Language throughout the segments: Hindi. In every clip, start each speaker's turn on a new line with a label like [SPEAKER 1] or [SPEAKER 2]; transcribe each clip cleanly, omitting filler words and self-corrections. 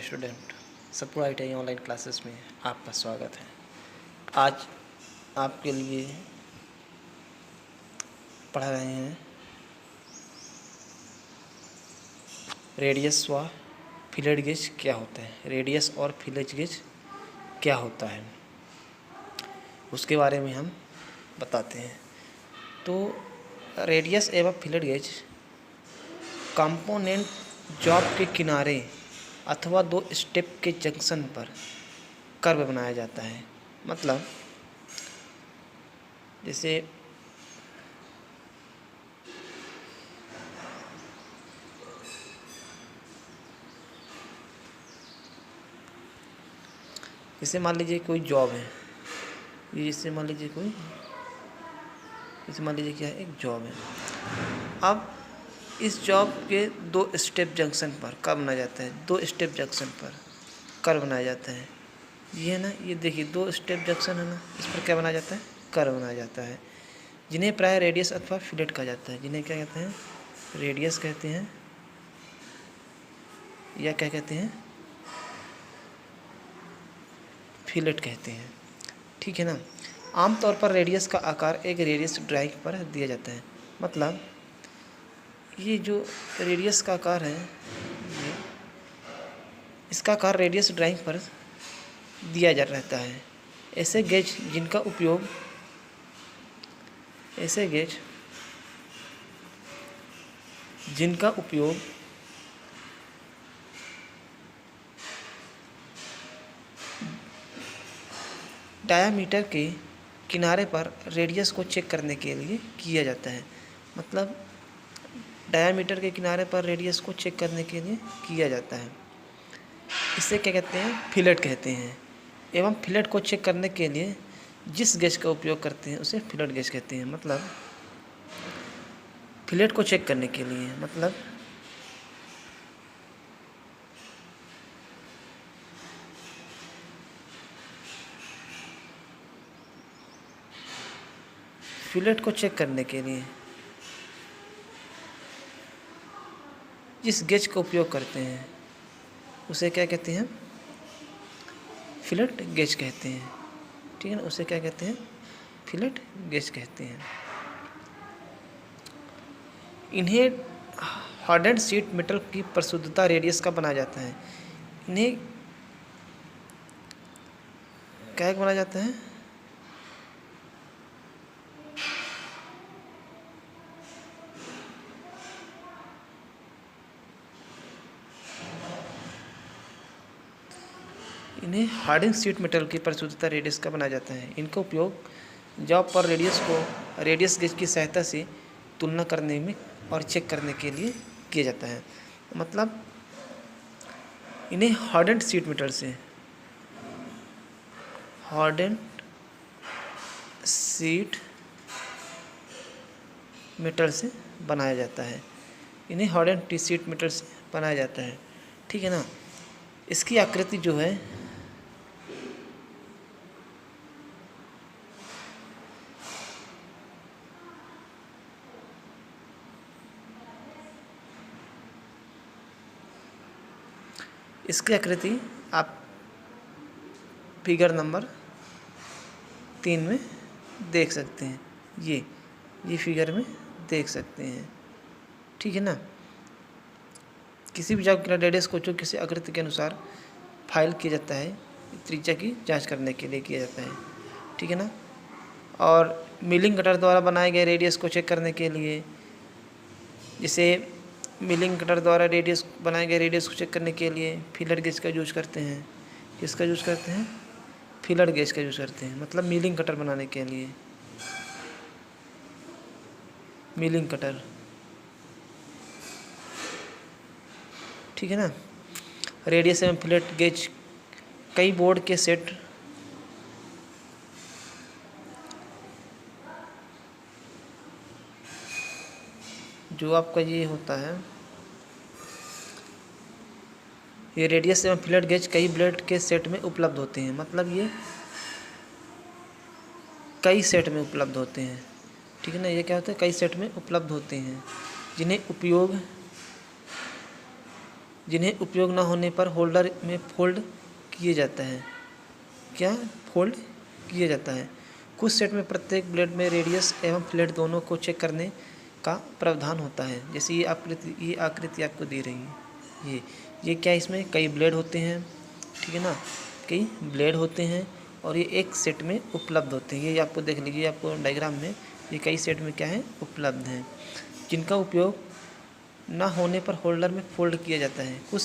[SPEAKER 1] Student Satpura ITI online classes में आपका स्वागत है। आज आपके लिए पढ़ा रहे हैं रेडियस व फीलर गेज क्या होता है। रेडियस और फीलर गेज क्या होता है उसके बारे में हम बताते हैं। तो रेडियस एवं फीलर गेज कंपोनेंट जॉब के किनारे अथवा दो स्टेप के जंक्शन पर कर्व बनाया जाता है। मतलब जैसे मान लीजिए कोई जॉब है, ये जैसे मान लीजिए क्या है, एक जॉब है। अब इस जॉब के दो स्टेप जंक्शन पर कर्व बनाया जाता है। दो स्टेप जंक्शन पर कर्व बनाया जाता है। ये है ना, ये देखिए दो स्टेप जंक्शन है ना, इस पर क्या बनाया जाता है, कर्व बनाया जाता है, जिन्हें प्राय रेडियस अथवा फिलेट कहा जाता है। जिन्हें क्या कहते हैं, रेडियस कहते हैं या क्या कहते हैं, फिलेट कहते हैं। ठीक है ना। आमतौर पर रेडियस का आकार एक रेडियस ड्राइंग पर दिया जाता है। मतलब ये जो रेडियस का आकार है, इसका आकार रेडियस ड्राइंग पर दिया जा रहता है। ऐसे गेज जिनका उपयोग डायामीटर के किनारे पर रेडियस को चेक करने के लिए किया जाता है। मतलब डायामीटर के किनारे पर रेडियस को चेक करने के लिए किया जाता है। इसे क्या कहते हैं, फिलेट कहते हैं। एवं फिलेट को चेक करने के लिए जिस गेज का उपयोग करते हैं उसे फिलेट गेज कहते हैं। मतलब फिलेट को चेक करने के लिए, मतलब फिलेट को चेक करने के लिए जिस गेज का उपयोग करते हैं उसे क्या कहते हैं, फिलेट गेज कहते हैं। ठीक है ना, उसे क्या कहते हैं, फिलेट गेज कहते हैं। इन्हें हार्डेंड शीट मेटल की परिशुद्धता रेडियस का बनाया जाता है। इन्हें क्या बनाया जाता है, इन्हें हार्डिंग शीट मेटल की परिशुद्धता रेडियस का बनाया जाता है। इनका उपयोग जॉब पर रेडियस गेज की सहायता से तुलना करने में और चेक करने के लिए किया जाता है। मतलब इन्हें हार्डेंड शीट मेटल से बनाया जाता है। इन्हें हार्डेंड शीट मेटल से बनाया जाता है। ठीक है ना। इसकी आकृति जो है आप फिगर नंबर 3 में देख सकते हैं। ये फिगर में देख सकते हैं। ठीक है ना। किसी भी जॉब के रेडियस को जो किसी आकृति के अनुसार फाइल किया जाता है, त्रिज्या की जांच करने के लिए किया जाता है। ठीक है ना। और मिलिंग कटर द्वारा बनाए गए रेडियस को चेक करने के लिए, जिसे मिलिंग कटर द्वारा बनाए गए रेडियस को चेक करने के लिए फीलर गेज का यूज करते हैं। किसका यूज करते हैं, फीलर गेज का यूज करते हैं। मतलब मिलिंग कटर बनाने के लिए मिलिंग कटर। ठीक है ना। रेडियस एवं फिलेट गेज कई बोर्ड के सेट जो आपका ये होता है, ये रेडियस एवं फिलेट गेज कई ब्लेड के सेट में उपलब्ध होते हैं। मतलब ये कई सेट में उपलब्ध होते हैं। ठीक है ना। ये क्या होता है, कई सेट में उपलब्ध होते हैं, जिन्हें उपयोग जिन्हें उपयोग न होने पर होल्डर में फोल्ड किए जाता है। क्या फोल्ड किया जाता है। कुछ सेट में प्रत्येक ब्लेड में रेडियस एवं फिलेट दोनों को चेक करने का प्रावधान होता है। जैसे ये आकृति आपको दे रही है, ये क्या, इसमें कई ब्लेड होते हैं, ठीक है ना, कई ब्लेड होते हैं और ये एक सेट में उपलब्ध होते हैं। ये आपको देख लीजिए, आपको डायग्राम में ये कई सेट में क्या है, उपलब्ध हैं, जिनका उपयोग ना होने पर होल्डर में फोल्ड किया जाता है। कुछ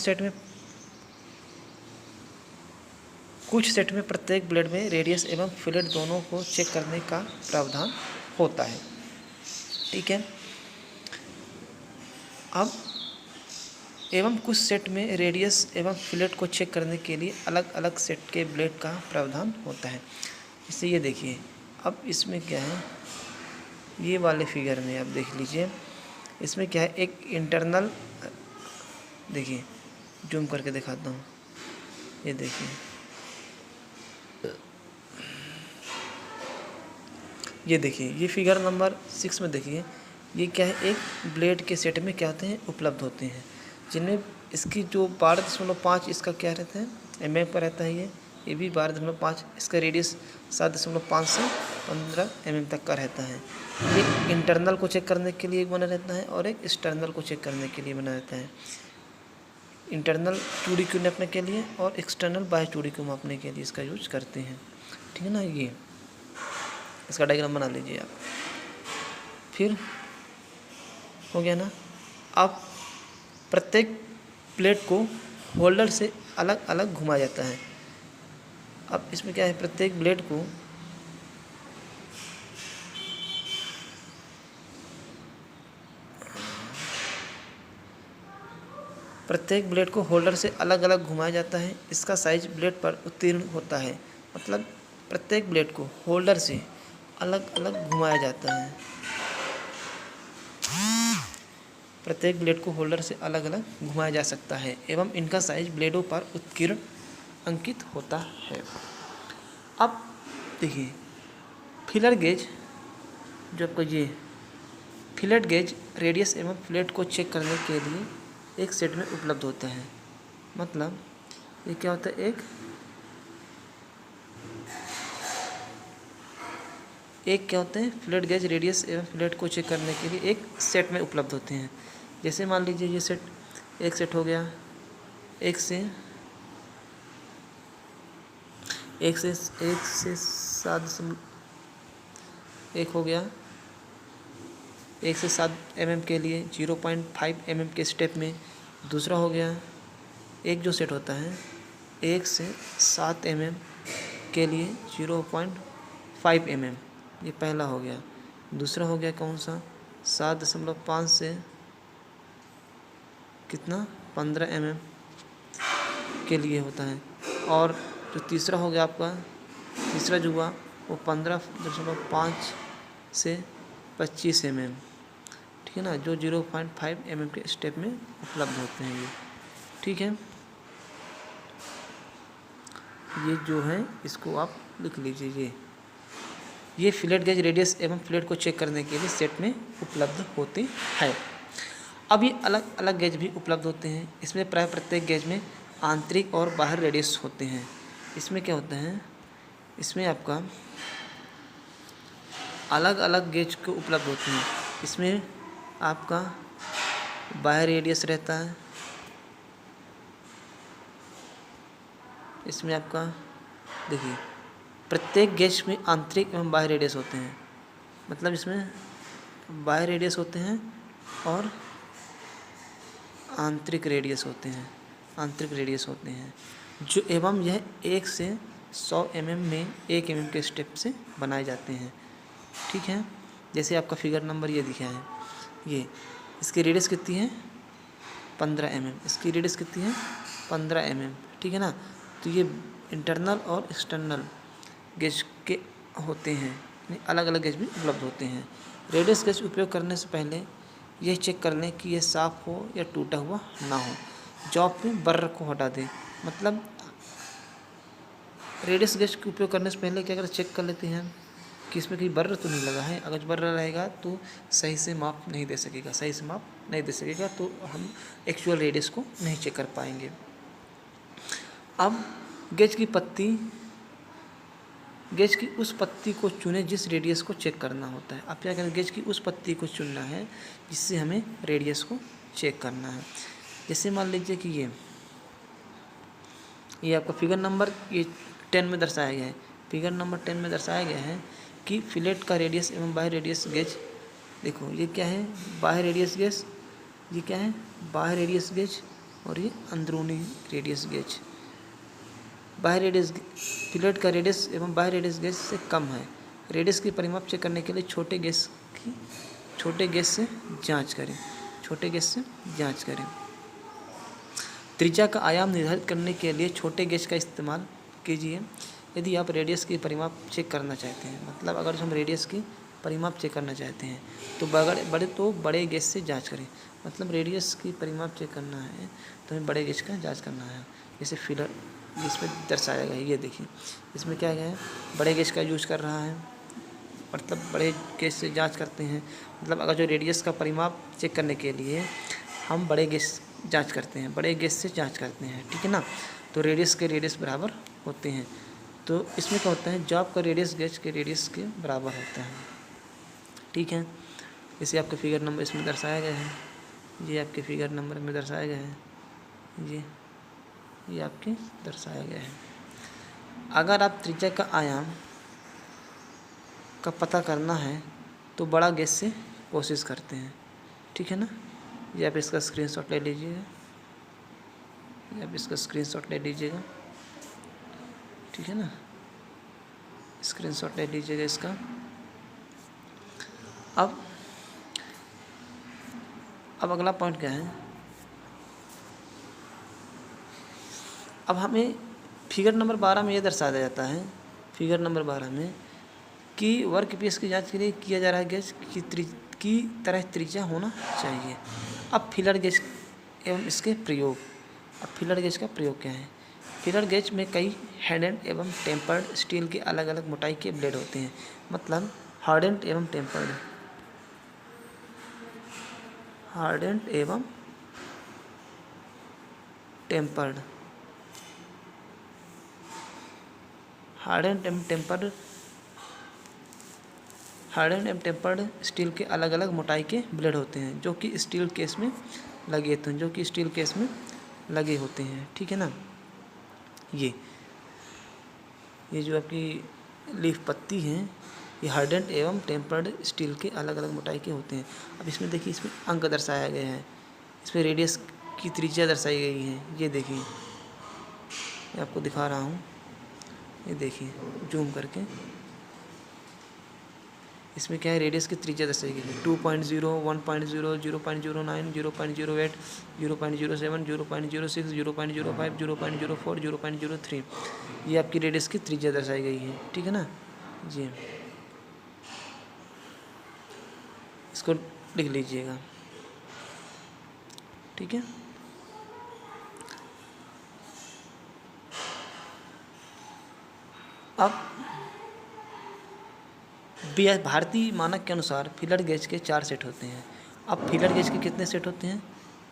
[SPEAKER 1] सेट में प्रत्येक ब्लेड में रेडियस एवं फिलेट दोनों को चेक करने का प्रावधान होता है। ठीक है। अब एवं कुछ सेट में रेडियस एवं फिलेट को चेक करने के लिए अलग अलग सेट के ब्लेड का प्रावधान होता है। इससे ये देखिए, अब इसमें क्या है, ये वाले फिगर में आप देख लीजिए, इसमें क्या है, एक इंटरनल, देखिए जूम करके दिखाता हूँ, ये देखिए, ये देखिए, ये फिगर नंबर 6 में देखिए, ये क्या है, एक ब्लेड के सेट में क्या होते हैं, उपलब्ध होते हैं, जिनमें इसकी जो 12.5 इसका क्या रहता है, mm पर रहता है। ये भी 12.5, इसका रेडियस 7.5 से 15 mm तक का रहता है। ये इंटरनल को चेक करने के लिए एक बना रहता है और एक एक्सटर्नल को चेक करने के लिए बना रहता है। इंटरनल चूड़ी को नापने के लिए और एक्सटर्नल बाह्य चूड़ी को मापने के लिए इसका यूज करते हैं। ठीक है ना, ये इसका डायग्राम बना लीजिए आप। फिर हो गया ना। अब प्रत्येक प्लेट को होल्डर से अलग अलग घुमाया जाता है। अब इसमें क्या है, प्रत्येक ब्लेड को होल्डर से अलग अलग घुमाया जाता है। इसका साइज ब्लेड पर उत्तीर्ण होता है। मतलब प्रत्येक ब्लेड को होल्डर से अलग अलग घुमाया जाता है। प्रत्येक ब्लेड को होल्डर से अलग अलग घुमाया जा सकता है एवं इनका साइज ब्लेडों पर उत्कीर्ण अंकित होता है। अब देखिए, फिलर गेज, जो आपको ये फिलेट गेज रेडियस एवं फिलेट को चेक करने के लिए एक सेट में उपलब्ध होते हैं। मतलब ये क्या होता है, एक क्या होते हैं, फिलेट गेज रेडियस एवं फिलेट को चेक करने के लिए एक सेट में उपलब्ध होते हैं। जैसे मान लीजिए ये सेट, एक सेट हो गया, एक से 7 हो गया, 1 से 7 mm के लिए 0.5 mm के स्टेप में। दूसरा हो गया, एक जो सेट होता है 1 से 7 mm के लिए 0.5 mm, ये पहला हो गया। दूसरा हो गया कौन सा, 7.5 से कितना, 15 mm के लिए होता है। और जो तीसरा हो गया आपका, तीसरा जो हुआ वो 15.5 से 25 mm, ठीक है ना, जो 0.5 mm के स्टेप में उपलब्ध होते हैं ये। ठीक है, ये जो है इसको आप लिख लीजिए। ये फिलेट गेज रेडियस एवं फिलेट को चेक करने के लिए सेट में उपलब्ध होते हैं। अब ये अलग अलग गेज भी उपलब्ध होते हैं। इसमें प्राय प्रत्येक गेज में आंतरिक और बाहर रेडियस होते हैं। इसमें क्या होता है, इसमें आपका अलग अलग गेज को उपलब्ध होते हैं। इसमें आपका बाह्य रेडियस रहता है, इसमें आपका देखिए प्रत्येक गेज में आंतरिक एवं बाह्य रेडियस होते हैं। मतलब इसमें बाह्य रेडियस होते हैं और आंतरिक रेडियस होते हैं, जो एवं यह 1 से 100 mm में 1 mm के स्टेप से बनाए जाते हैं। ठीक है, जैसे आपका फिगर नंबर ये दिखा है, ये इसकी रेडियस कितनी है, 15 mm, इसकी रेडियस कितनी है, 15 mm। ठीक है ना, तो ये इंटरनल और एक्सटर्नल गेज के होते हैं, अलग अलग गेज भी उपलब्ध होते हैं। रेडियस गेज उपयोग करने से पहले यह चेक कर लें कि यह साफ़ हो या टूटा हुआ ना हो। जॉब में बर्र को हटा दें। मतलब रेडियस गेज के उपयोग करने से पहले क्या करें, चेक कर लेते हैं कि इसमें कहीं बर्र तो नहीं लगा है। अगर बर्र रहेगा तो सही से माप नहीं दे सकेगा, तो हम एक्चुअल रेडियस को नहीं चेक कर पाएंगे। अब गेज की उस पत्ती को चुने जिस रेडियस को चेक करना होता है। अब क्या करें, गेज की उस पत्ती को चुनना है जिससे हमें रेडियस को चेक करना है। जैसे मान लीजिए कि ये आपका फिगर नंबर 10 में दर्शाया गया है। फिगर नंबर 10 में दर्शाया गया है कि फिलेट का रेडियस एवं बाह्य रेडियस गेज, देखो ये क्या है, बाह्य रेडियस गेज, ये क्या है, बाह्य रेडियस गेज, और ये अंदरूनी रेडियस गेज। बाह्य रेडियस फिलेट का रेडियस एवं बाह्य रेडियस गेज से कम है। रेडियस की परिमाप चेक करने के लिए छोटे गेज से जांच करें। त्रिज्या का आयाम निर्धारित करने के लिए छोटे गेज का इस्तेमाल कीजिए यदि आप रेडियस की परिमाप चेक करना चाहते हैं। मतलब अगर हम रेडियस की परिमाप चेक करना चाहते हैं तो बड़े गेज से जांच करें। मतलब रेडियस की परिमाप चेक करना है तो हमें बड़े गेज का जांच करना है। जैसे फिलर इसमें दर्शाया गया है, ये देखिए इसमें क्या है, बड़े गेज का यूज कर रहा है, मतलब बड़े गेज से जांच करते हैं। मतलब अगर जो रेडियस का परिमाप चेक करने के लिए हम बड़े गेज से जांच करते हैं, ठीक है ना। तो रेडियस बराबर होते हैं। तो इसमें क्या होता है, जो आपका रेडियस गेज के रेडियस के बराबर होता है, ठीक है। इसे आपके फिगर नंबर इसमें दर्शाया गया है, ये आपके फिगर नंबर में दर्शाया गया है, ये आपके दर्शाया गया है। अगर आप त्रिज्या का आयाम का पता करना है तो बड़ा गेज से कोशिश करते हैं, ठीक है ना। ये आप इसका स्क्रीनशॉट ले लीजिएगा, ठीक है ना, स्क्रीनशॉट ले लीजिएगा इसका। अब अगला पॉइंट क्या है, अब हमें फिगर नंबर 12 में ये दर्शाया जाता है, फिगर नंबर 12 में कि वर्कपीस की जांच के लिए किया जा रहा है गेज की तरह त्रिज्या होना चाहिए। अब फिलर गेज एवं इसके प्रयोग, अब फिलर गेज का प्रयोग क्या है। फिलर गेज में कई हार्डेंड एवं टेम्पर्ड स्टील के अलग अलग मोटाई के ब्लेड होते हैं। मतलब हार्डेंड एवं टेम्पर्ड, हार्डेंड एवं टेम्पर्ड स्टील के अलग अलग मोटाई के ब्लेड होते हैं जो कि स्टील केस में लगे होते हैं, ठीक है ना। ये जो आपकी लीफ पत्ती है ये हार्डेंड एवं टेम्पर्ड स्टील के अलग अलग मोटाई के होते हैं। अब इसमें देखिए, इसमें अंक दर्शाया गया है, इसमें रेडियस की त्रिज्या दर्शाई गई है। ये देखिए, मैं आपको दिखा रहा हूँ, ये देखिए जूम करके, इसमें क्या है, रेडियस की त्रिज्या दर्शाई गई है 2.0, 1.0, 0.09, 0.08, 0.07, 0.06, 0.05, 0.04, 0.03, ये आपकी रेडियस की त्रिज्या दर्शाई गई है, ठीक है ना जी। इसको लिख लीजिएगा, ठीक है। अब भारतीय मानक के अनुसार फिलर गेज के 4 सेट होते हैं। अब फिलर गेज के कितने सेट होते हैं,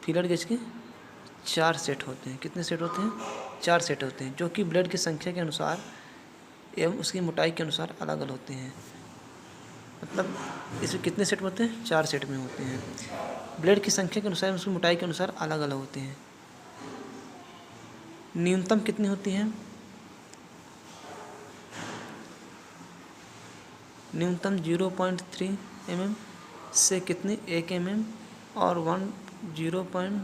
[SPEAKER 1] फिलर गेज के 4 सेट होते हैं। कितने सेट होते हैं, 4 सेट होते हैं, जो कि ब्लेड की संख्या के अनुसार एवं उसकी मोटाई के अनुसार अलग अलग होते हैं। मतलब इसमें कितने सेट होते हैं, 4 सेट में होते हैं। ब्लेड की संख्या के अनुसार उसकी मोटाई के अनुसार अलग अलग होते हैं। न्यूनतम कितनी होती हैं, न्यूनतम 0.3 mm से कितनी 1 mm और 0.01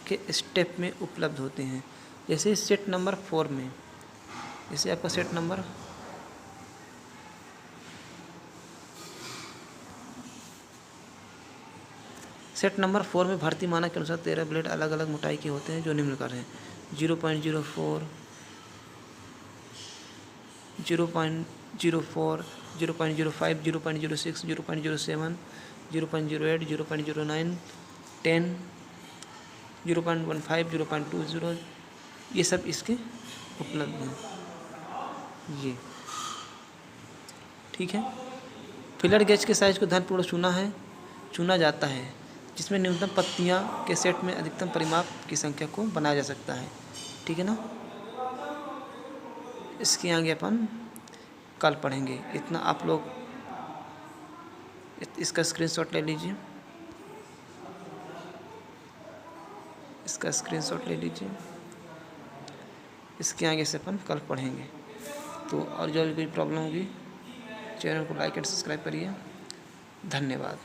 [SPEAKER 1] के स्टेप में उपलब्ध होते हैं। जैसे सेट नंबर 4 में, जैसे आपका सेट नंबर सेट नंबर 4 में भारतीय मानक के अनुसार 13 ब्लेड अलग अलग मोटाई के होते हैं जो निम्न प्रकार हैं 0.04, 0.05, 0.06, 0.07, 0.08, 0.09, 10, 0.15, 0.20 ये सब इसके उपलब्ध हैं। ये ठीक है। फिलर गेज के साइज को ध्यानपूर्वक चुना जाता है, जिसमें न्यूनतम पत्तियां के सेट में अधिकतम परिमाप की संख्या को बनाया जा सकता है। ठीक है ना। इसके आगे अपन कल पढ़ेंगे। इतना आप लोग इसका स्क्रीनशॉट ले लीजिए, इसके आगे से अपन कल पढ़ेंगे। तो और जो भी कोई प्रॉब्लम होगी चैनल को लाइक एंड सब्सक्राइब करिए। धन्यवाद।